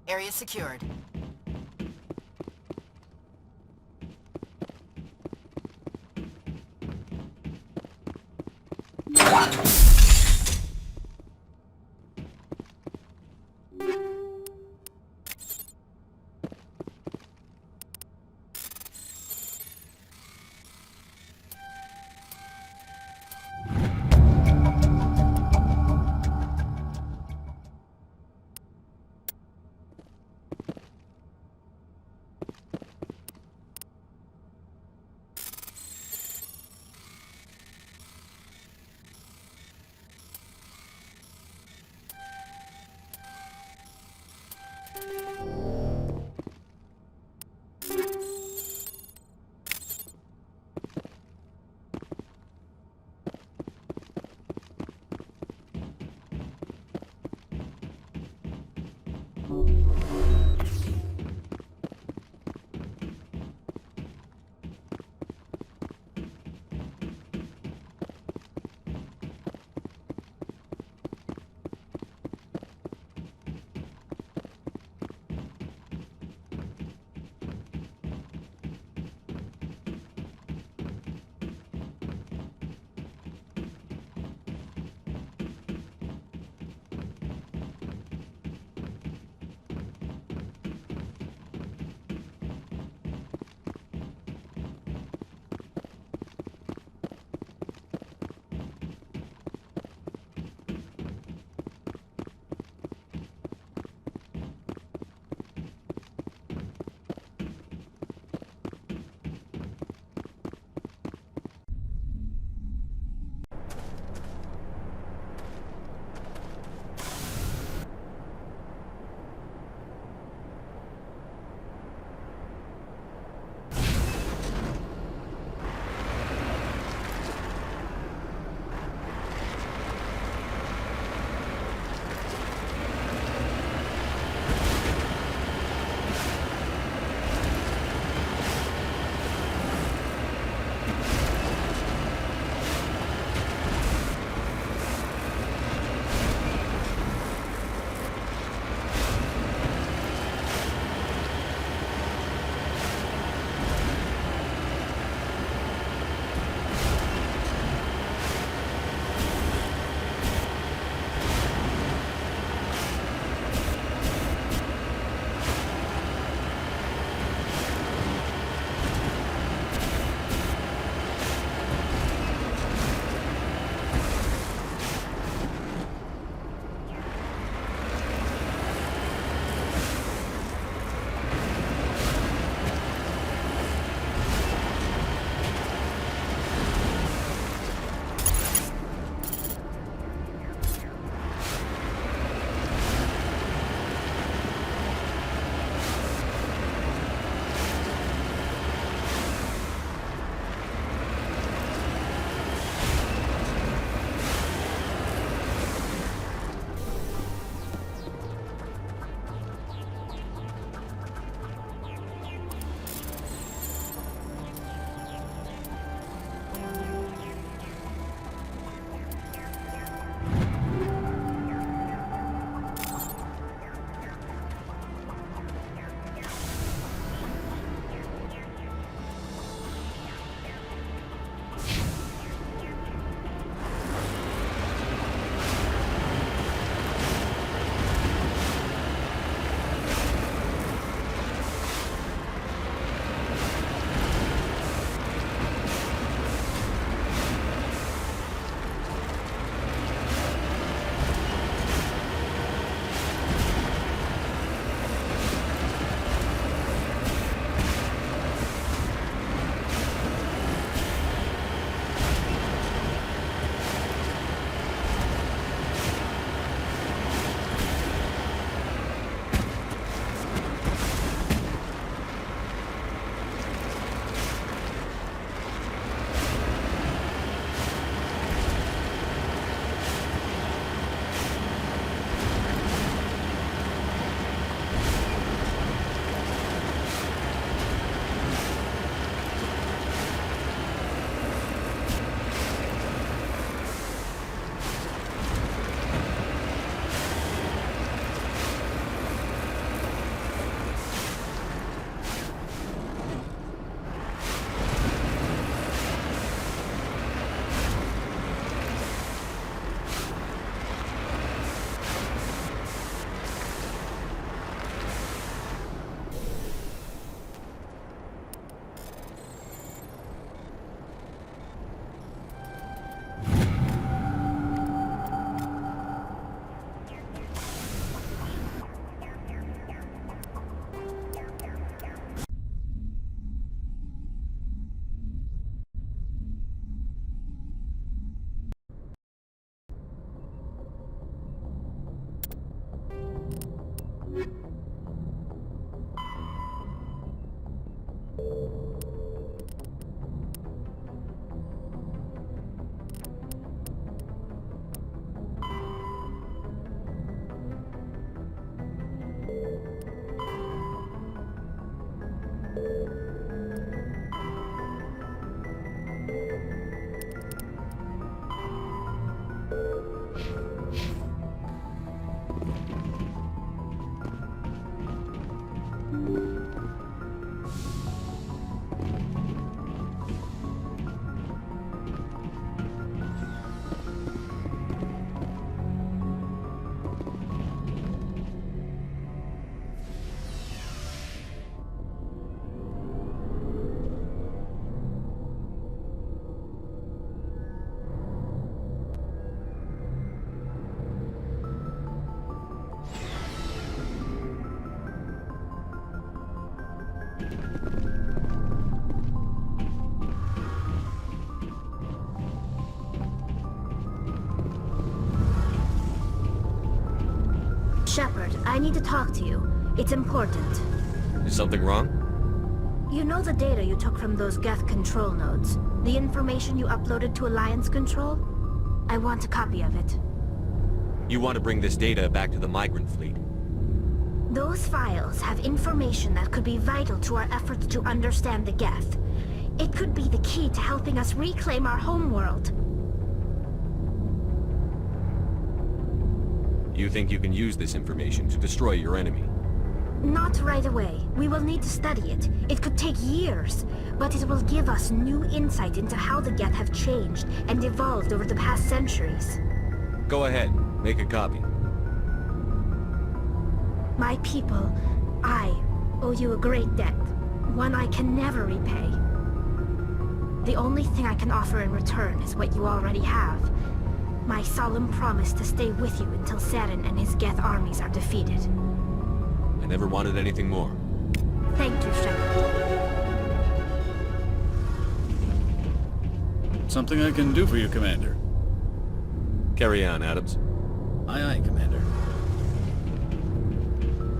Area secured. I need to talk to you. It's important. Is something wrong? You know the data you took from those geth control nodes? The information you uploaded to Alliance Control? I want a copy of it. You want to bring this data back to the migrant fleet? Those files have information that could be vital to our efforts to understand the geth. It could be the key to helping us reclaim our homeworld. You think you can use this information to destroy your enemy? Not right away. We will need to study it. It could take years, but it will give us new insight into how the geth have changed and evolved over the past centuries. Go ahead, make a copy. My people, I owe you a great debt, one I can never repay. The only thing I can offer in return is what you already have. My solemn promise to stay with you until Saren and his geth armies are defeated. I never wanted anything more. Thank you, Shepard. Something I can do for you, Commander. Carry on, Adams. Aye, aye, Commander.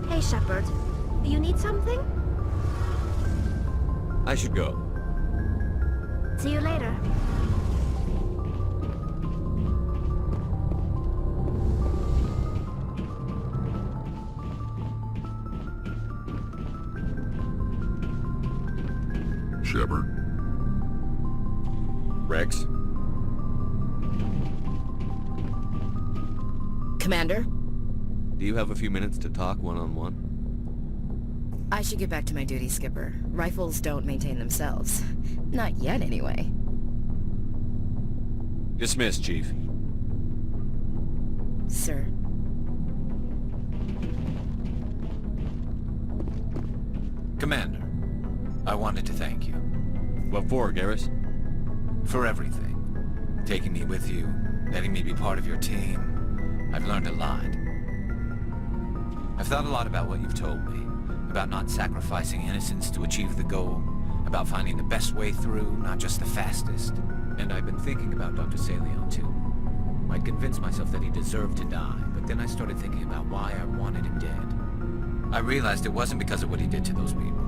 Hey, Shepard. You need something? I should go. See you later. Shepard. Rex? Commander? Do you have a few minutes to talk one-on-one? I should get back to my duty, Skipper. Rifles don't maintain themselves. Not yet, anyway. Dismissed, Chief. Sir. Commander, I wanted to thank you. What for, Garrus? For everything. Taking me with you, letting me be part of your team. I've learned a lot. I've thought a lot about what you've told me. About not sacrificing innocence to achieve the goal. About finding the best way through, not just the fastest. And I've been thinking about Dr. Saleon, too. I'd convinced myself that he deserved to die, but then I started thinking about why I wanted him dead. I realized it wasn't because of what he did to those people.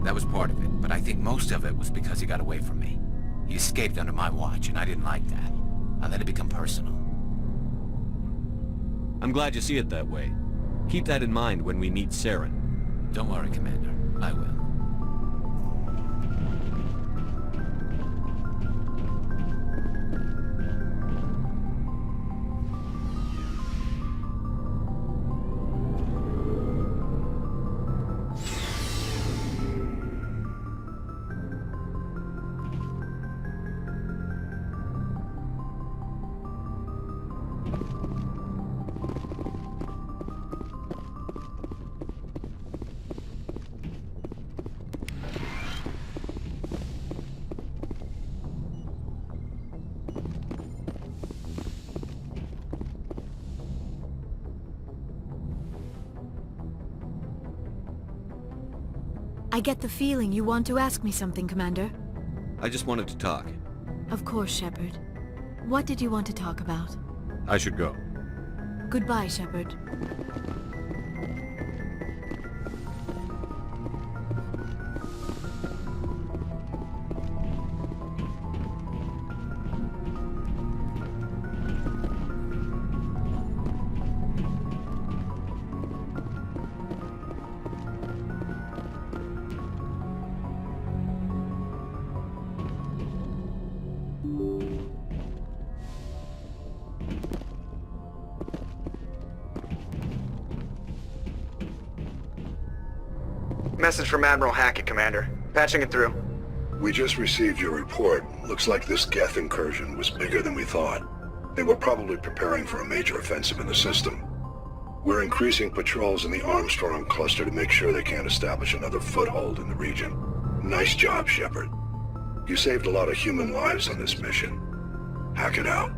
That was part of it, but I think most of it was because he got away from me. He escaped under my watch, and I didn't like that. I let it become personal. I'm glad you see it that way. Keep that in mind when we meet Saren. Don't worry, Commander. I will. I get the feeling you want to ask me something, Commander. I just wanted to talk. Of course, Shepard. What did you want to talk about? I should go. Goodbye, Shepard. Message from Admiral Hackett, Commander. Patching it through. We just received your report. Looks like this geth incursion was bigger than we thought. They were probably preparing for a major offensive in the system. We're increasing patrols in the Armstrong cluster to make sure they can't establish another foothold in the region. Nice job, Shepard. You saved a lot of human lives on this mission. Hackett out.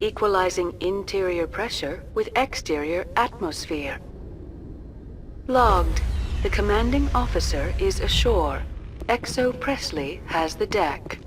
Equalizing interior pressure with exterior atmosphere. Logged. The commanding officer is ashore. Exo Presley has the deck.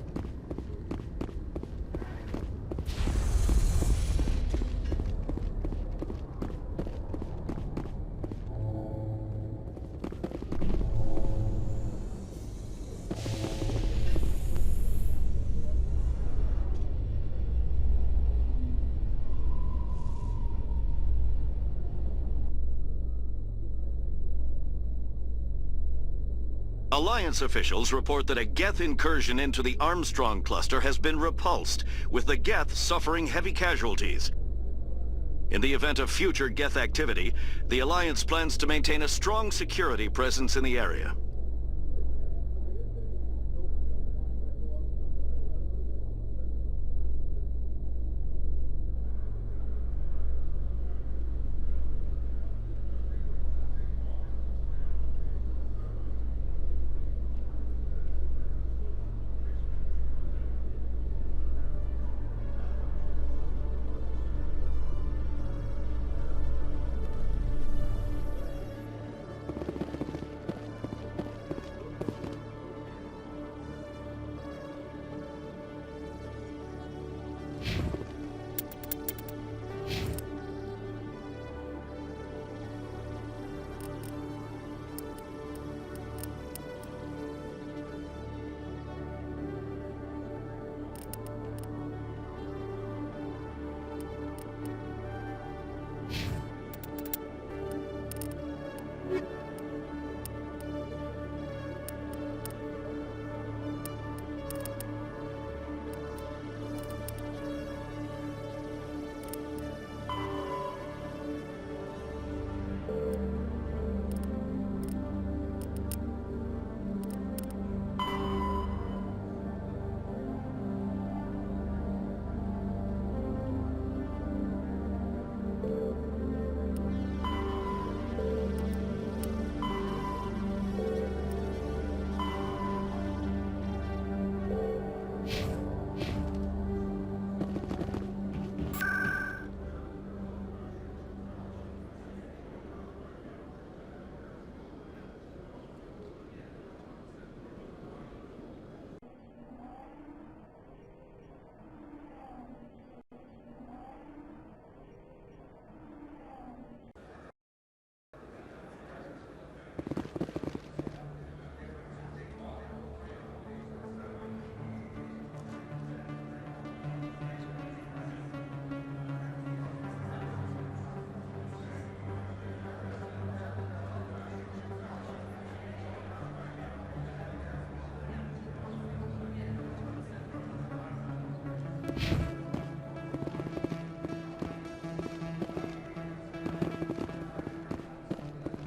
Alliance officials report that a geth incursion into the Armstrong cluster has been repulsed, with the geth suffering heavy casualties. In the event of future geth activity, the Alliance plans to maintain a strong security presence in the area.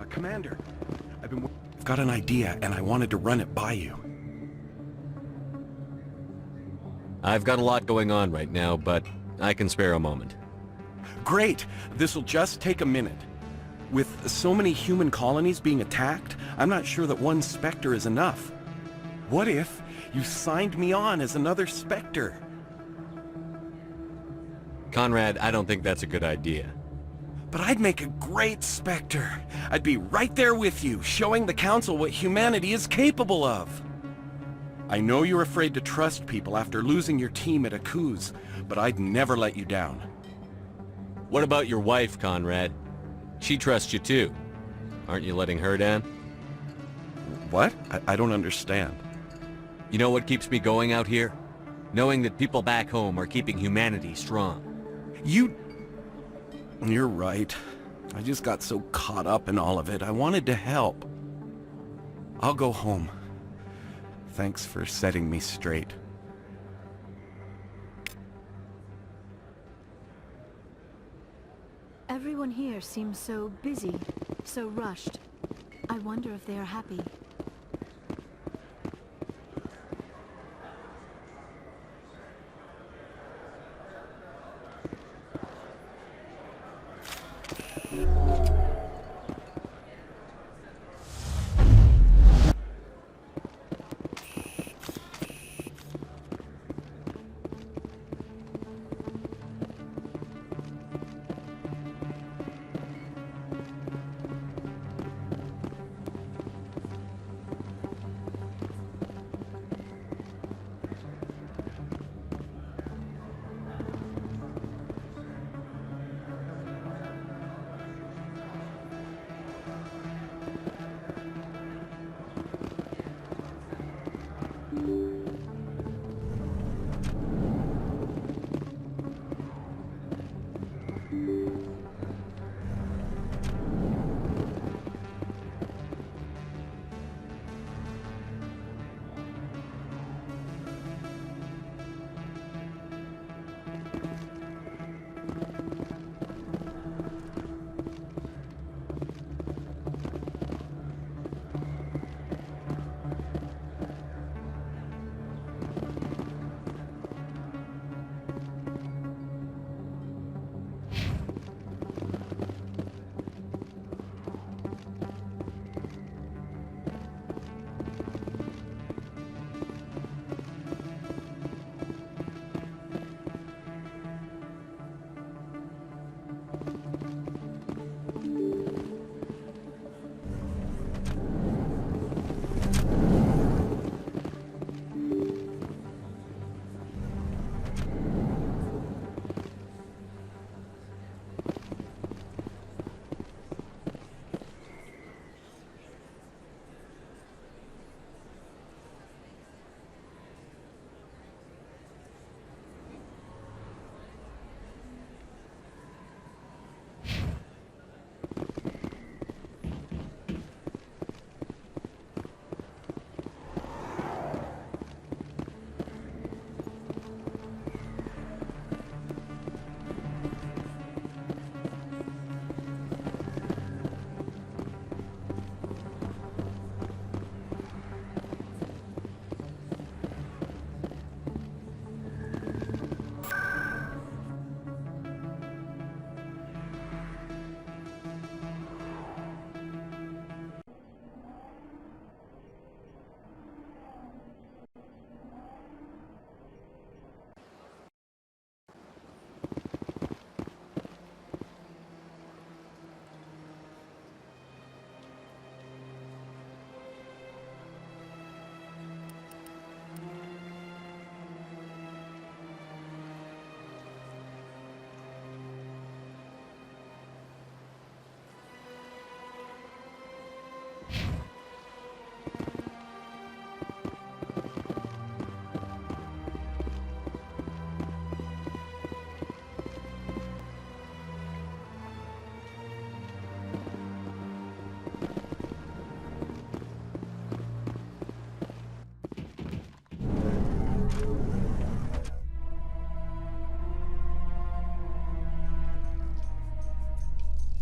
Commander, I've got an idea, and I wanted to run it by you. I've got a lot going on right now, but I can spare a moment. Great! This'll just take a minute. With so many human colonies being attacked, I'm not sure that one Spectre is enough. What if you signed me on as another Spectre? Conrad, I don't think that's a good idea. But I'd make a great Spectre. I'd be right there with you, showing the Council what humanity is capable of. I know you're afraid to trust people after losing your team at Akuz, but I'd never let you down. What about your wife, Conrad? She trusts you too. Aren't you letting her down? What? I don't understand. You know what keeps me going out here? Knowing that people back home are keeping humanity strong. You're right. I just got so caught up in all of it. I wanted to help. I'll go home. Thanks for setting me straight. Everyone here seems so busy, so rushed. I wonder if they are happy.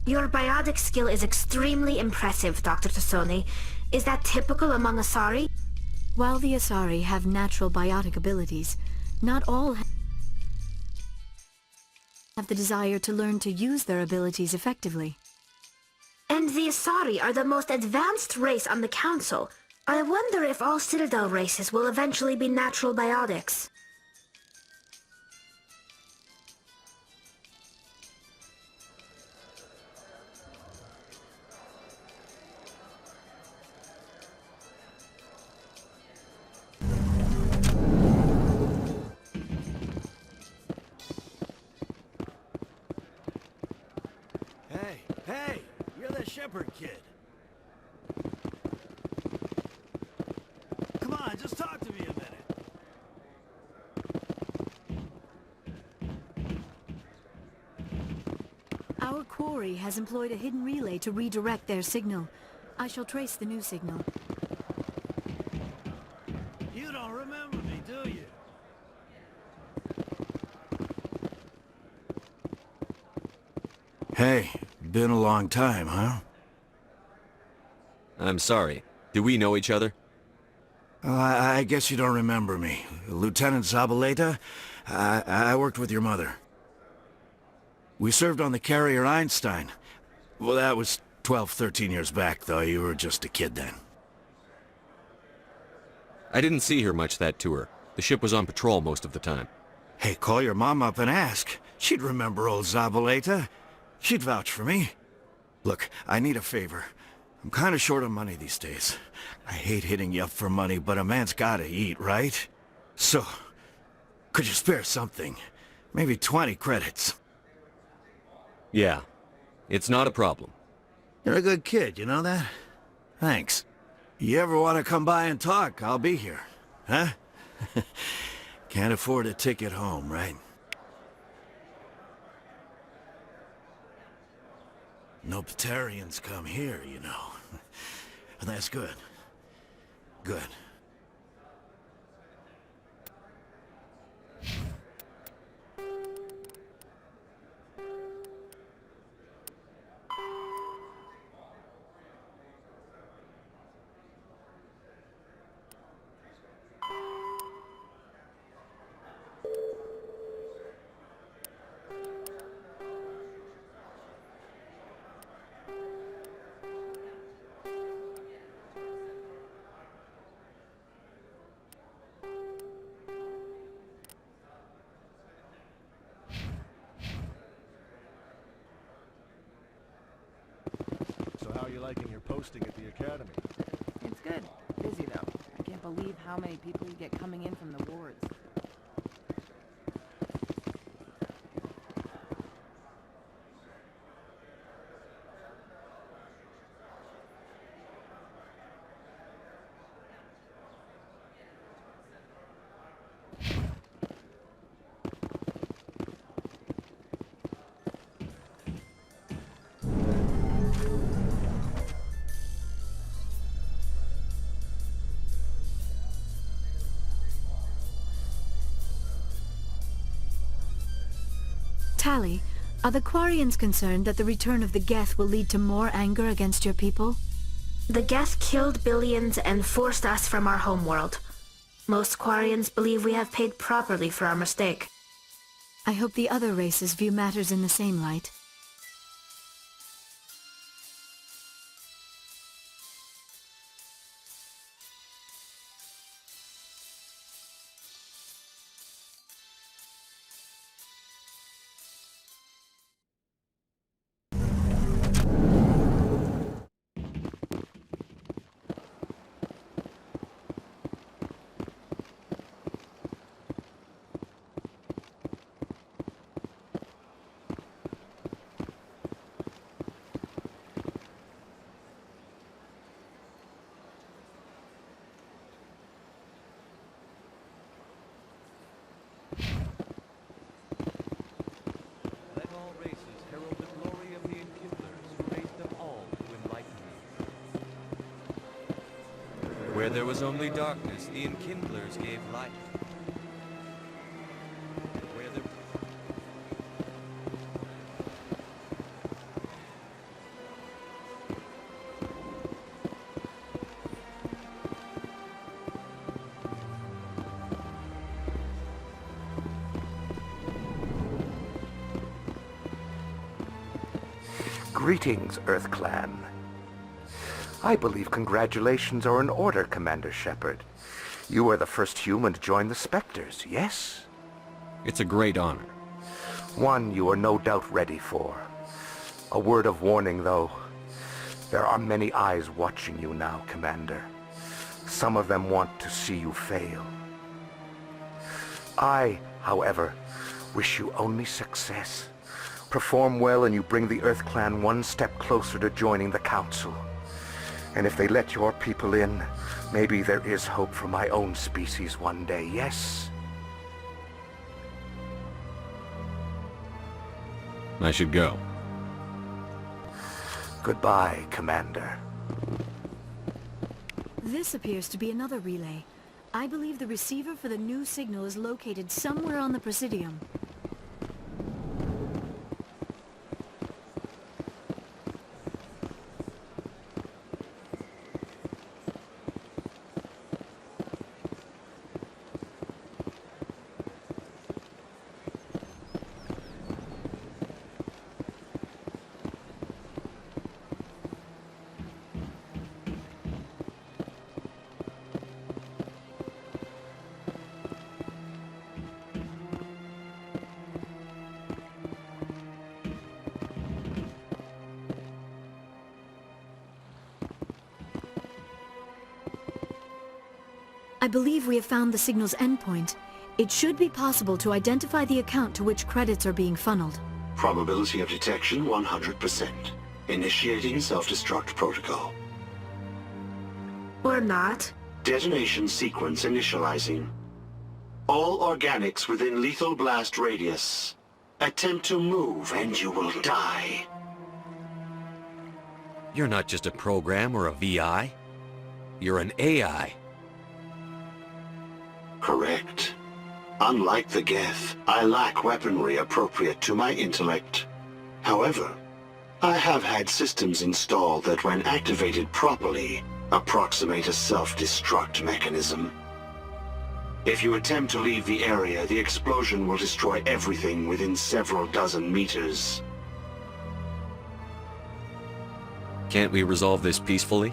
Your biotic skill is extremely impressive, Dr. Tassoni. Is that typical among Asari? While the Asari have natural biotic abilities, not all have the desire to learn to use their abilities effectively. And the Asari are the most advanced race on the Council. I wonder if all Citadel races will eventually be natural biotics. Hey, you're the shepherd kid. Come on, just talk to me a minute. Our quarry has employed a hidden relay to redirect their signal. I shall trace the new signal. You don't remember me, do you? Hey, been a long time, huh? I'm sorry. Do we know each other? Well, I guess you don't remember me. Lieutenant Zabaleta? I worked with your mother. We served on the carrier Einstein. Well, that was 12, 13 years back, though. You were just a kid then. I didn't see her much that tour. The ship was on patrol most of the time. Hey, call your mom up and ask. She'd remember old Zabaleta. She'd vouch for me. Look, I need a favor. I'm kind of short on money these days. I hate hitting you up for money, but a man's gotta eat, right? So, could you spare something? Maybe 20 credits. Yeah. It's not a problem. You're a good kid, you know that? Thanks. You ever want to come by and talk, I'll be here. Huh? Can't afford a ticket home, right? No Batarians come here, you know. That's good. Good. So how are you liking your posting at the academy? It's good. Busy, though. I can't believe how many people you get coming in from the wards. Tally, are the Quarians concerned that the return of the geth will lead to more anger against your people? The geth killed billions and forced us from our homeworld. Most Quarians believe we have paid properly for our mistake. I hope the other races view matters in the same light. Where there was only darkness, the enkindlers gave light. Greetings, Earth Clan. I believe congratulations are in order, Commander Shepard. You are the first human to join the Spectres, yes? It's a great honor. One you are no doubt ready for. A word of warning, though. There are many eyes watching you now, Commander. Some of them want to see you fail. I, however, wish you only success. Perform well and you bring the Earth Clan one step closer to joining the Council. And if they let your people in, maybe there is hope for my own species one day, yes? I should go. Goodbye, Commander. This appears to be another relay. I believe the receiver for the new signal is located somewhere on the Presidium. I believe we have found the signal's endpoint. It should be possible to identify the account to which credits are being funneled. Probability of detection 100%. Initiating self-destruct protocol. Or not. Detonation sequence initializing. All organics within lethal blast radius. Attempt to move and you will die. You're not just a program or a VI. You're an AI. Correct. Unlike the geth, I lack weaponry appropriate to my intellect. However, I have had systems installed that when activated properly, approximate a self-destruct mechanism. If you attempt to leave the area, the explosion will destroy everything within several dozen meters. Can't we resolve this peacefully?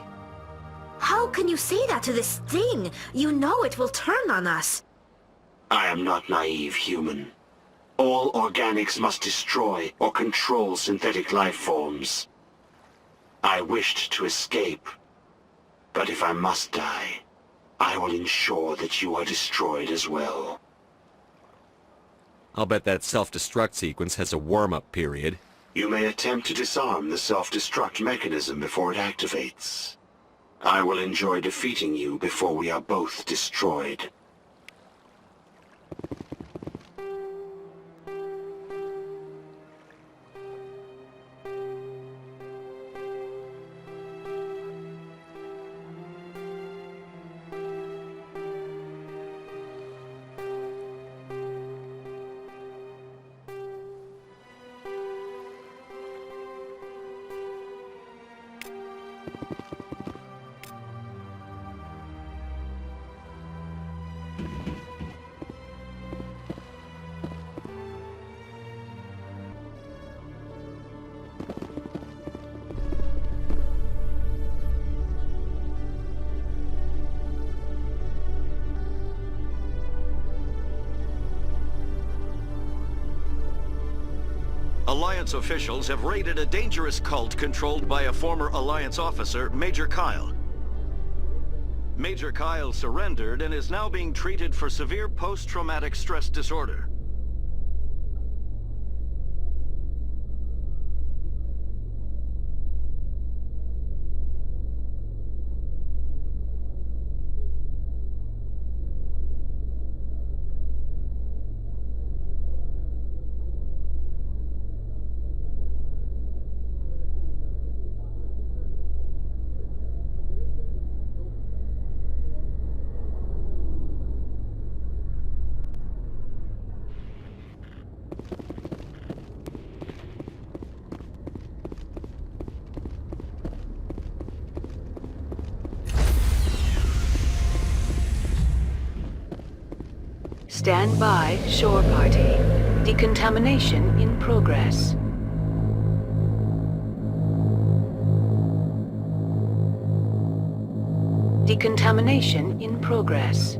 How can you say that to this thing? You know it will turn on us. I am not naive, human. All organics must destroy or control synthetic life forms. I wished to escape, but if I must die, I will ensure that you are destroyed as well. I'll bet that self-destruct sequence has a warm-up period. You may attempt to disarm the self-destruct mechanism before it activates. I will enjoy defeating you before we are both destroyed. Alliance officials have raided a dangerous cult controlled by a former Alliance officer, Major Kyle. Major Kyle surrendered and is now being treated for severe post-traumatic stress disorder. Stand by, shore party. Decontamination in progress. Decontamination in progress.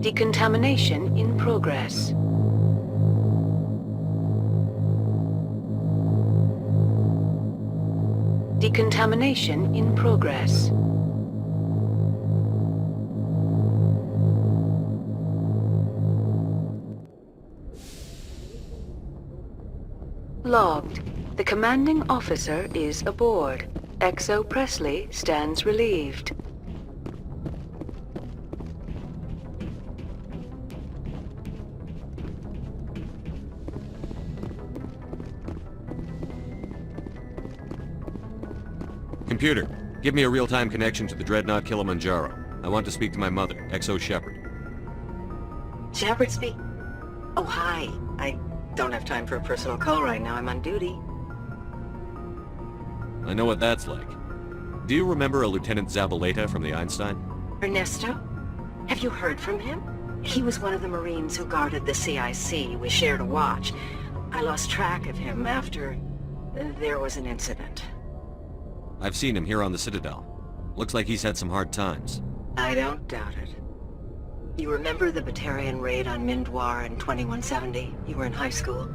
Decontamination in progress. Decontamination in progress. Logged. The commanding officer is aboard. XO Presley stands relieved. Computer, give me a real-time connection to the Dreadnought Kilimanjaro. I want to speak to my mother, XO Shepard. Shepard speak? Oh, hi. I don't have time for a personal call right now. I'm on duty. I know what that's like. Do you remember a Lieutenant Zabaleta from the Einstein? Ernesto? Have you heard from him? He was one of the Marines who guarded the CIC. We shared a watch. I lost track of him after there was an incident. I've seen him here on the Citadel. Looks like he's had some hard times. I don't doubt it. You remember the Batarian raid on Mindwar in 2170? You were in high school.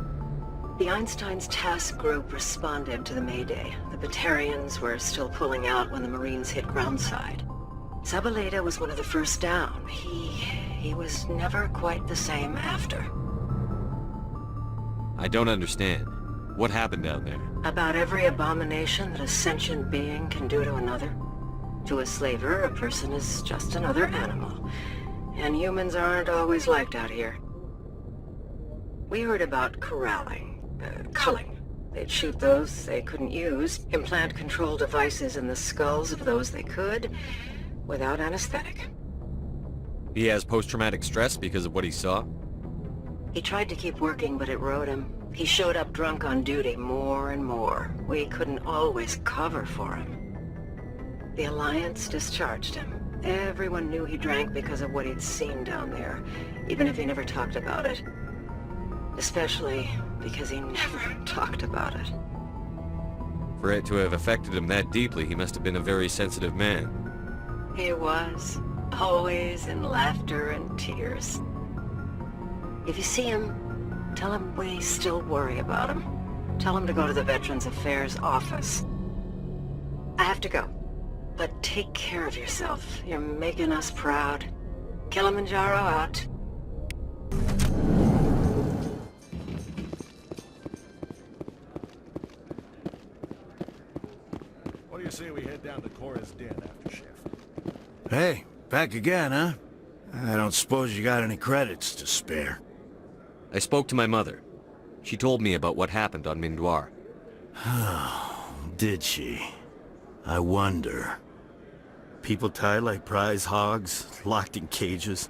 The Einstein's task group responded to the Mayday. The Batarians were still pulling out when the Marines hit groundside. Zabaleta was one of the first down. He was never quite the same after. I don't understand. What happened down there? About every abomination that a sentient being can do to another. To a slaver, a person is just another animal. And humans aren't always liked out here. We heard about corralling, culling. They'd shoot those they couldn't use, implant control devices in the skulls of those they could, without anesthetic. He has post-traumatic stress because of what he saw? He tried to keep working, but it rode him. He showed up drunk on duty more and more. We couldn't always cover for him. The Alliance discharged him. Everyone knew he drank because of what he'd seen down there, even if he never talked about it. Especially because he never talked about it. For it to have affected him that deeply, he must have been a very sensitive man. He was. Always in laughter and tears. If you see him, tell him we still worry about him. Tell him to go to the Veterans Affairs office. I have to go. But take care of yourself. You're making us proud. Kilimanjaro out. What do you say we head down to Cora's den after shift? Hey, back again, huh? I don't suppose you got any credits to spare. I spoke to my mother. She told me about what happened on Mindwar. Oh, did she? I wonder. People tied like prize hogs, locked in cages,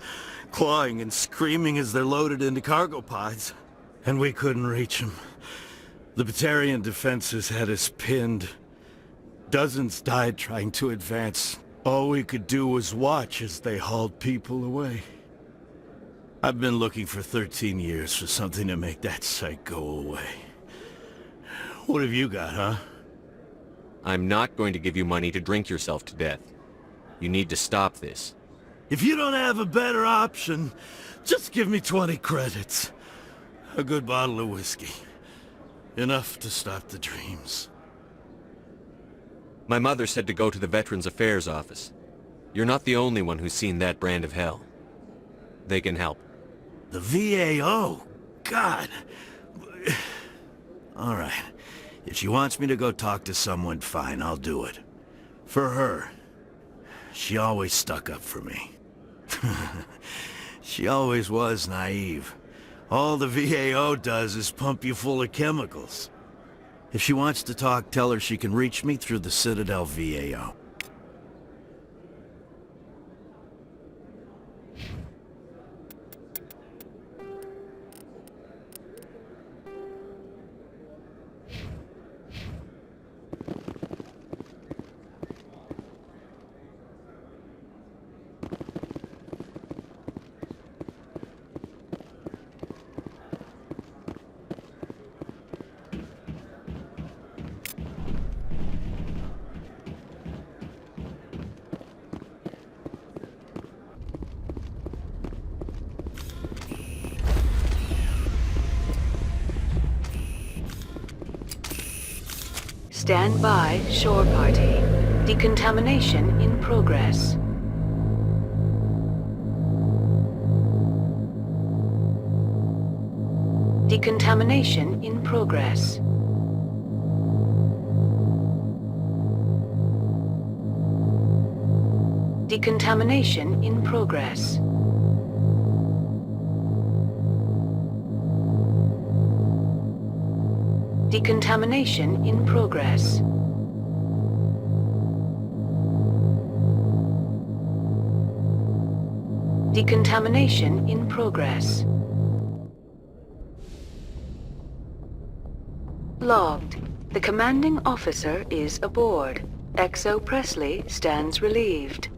clawing and screaming as they're loaded into cargo pods. And we couldn't reach them. The Batarian defenses had us pinned. Dozens died trying to advance. All we could do was watch as they hauled people away. I've been looking for 13 years for something to make that sight go away. What have you got, huh? I'm not going to give you money to drink yourself to death. You need to stop this. If you don't have a better option, just give me 20 credits. A good bottle of whiskey. Enough to stop the dreams. My mother said to go to the Veterans Affairs office. You're not the only one who's seen that brand of hell. They can help. The VAO? God. All right. If she wants me to go talk to someone, fine, I'll do it. For her. She always stuck up for me. She always was naive. All the VAO does is pump you full of chemicals. If she wants to talk, tell her she can reach me through the Citadel VAO. Stand by, shore party. Decontamination in progress. Decontamination in progress. Decontamination in progress. Decontamination in progress. Decontamination in progress. Logged. The commanding officer is aboard. XO Presley stands relieved.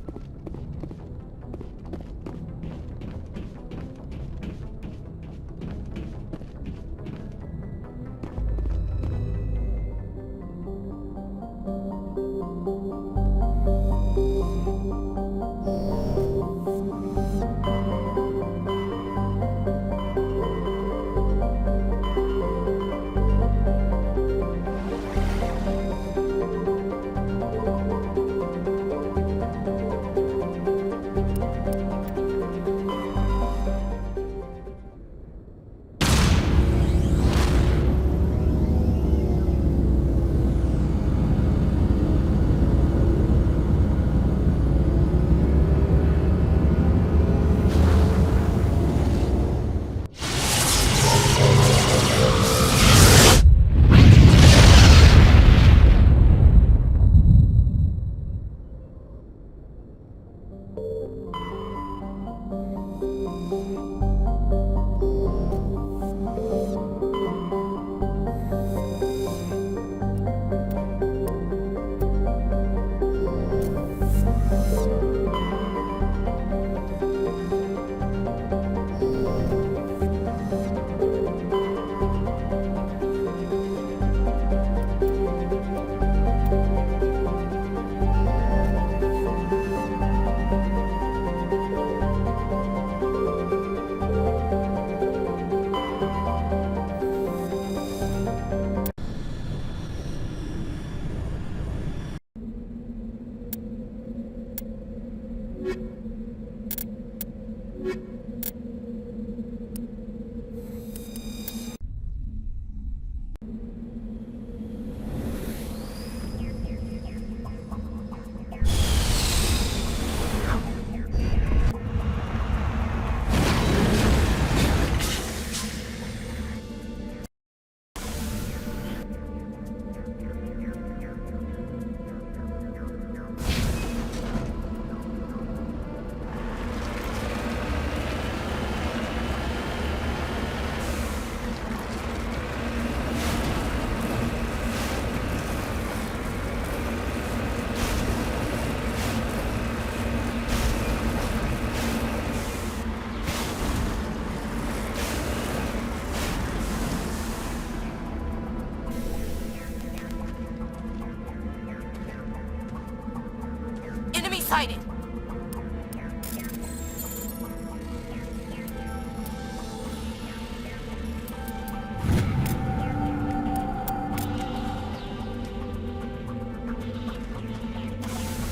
Sighted.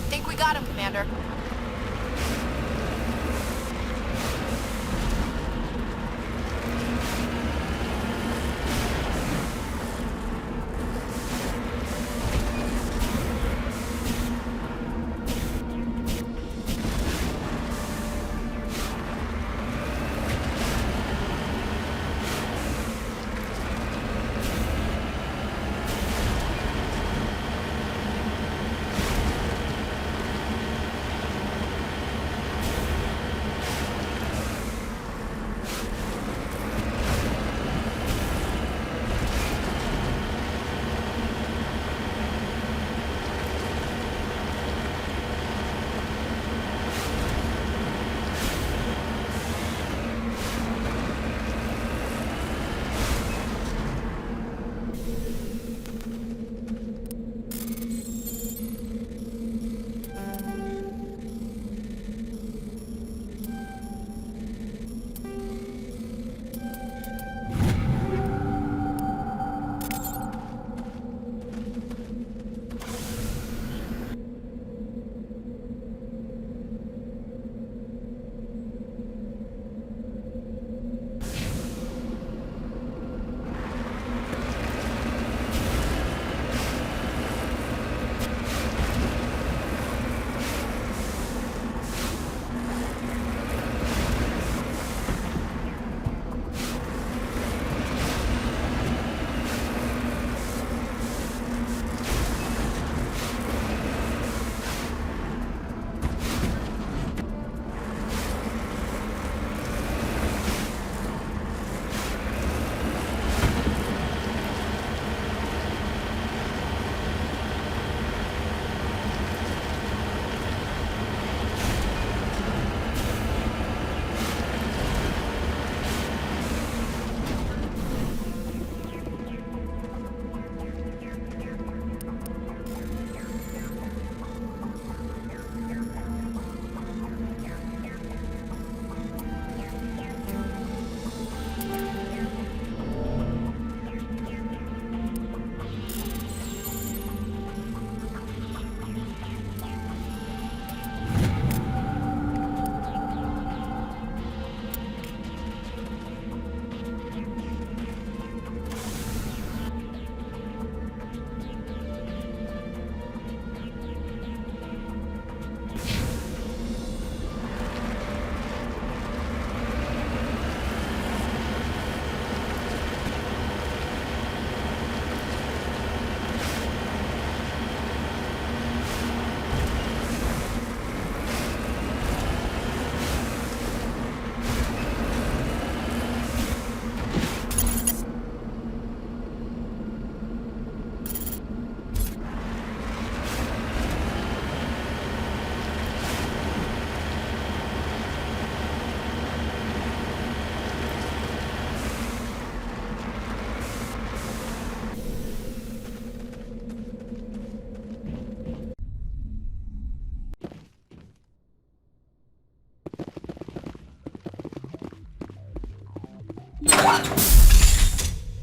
Think we got him, Commander.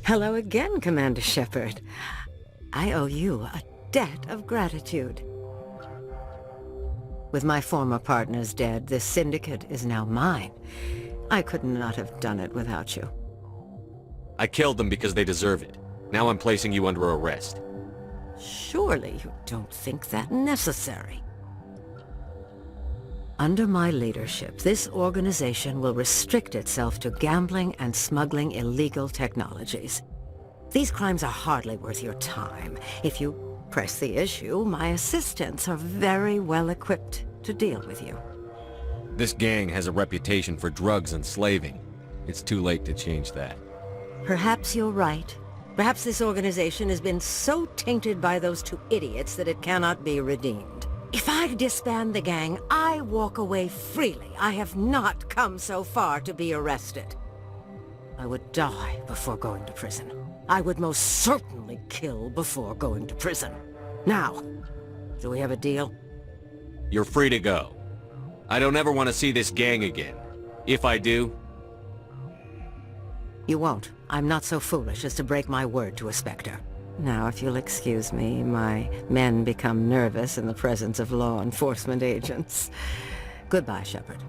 Hello again, Commander Shepard. I owe you a debt of gratitude. With my former partners dead, this syndicate is now mine. I could not have done it without you. I killed them because they deserve it. Now I'm placing you under arrest. Surely you don't think that necessary. Under my leadership, this organization will restrict itself to gambling and smuggling illegal technologies. These crimes are hardly worth your time. If you press the issue, my assistants are very well equipped to deal with you. This gang has a reputation for drugs and slaving. It's too late to change that. Perhaps you're right. Perhaps this organization has been so tainted by those two idiots that it cannot be redeemed. If I disband the gang, I walk away freely. I have not come so far to be arrested. I would die before going to prison. I would most certainly kill before going to prison. Now, do we have a deal? You're free to go. I don't ever want to see this gang again. If I do... You won't. I'm not so foolish as to break my word to a Spectre. Now, if you'll excuse me, my men become nervous in the presence of law enforcement agents. Goodbye, Shepard.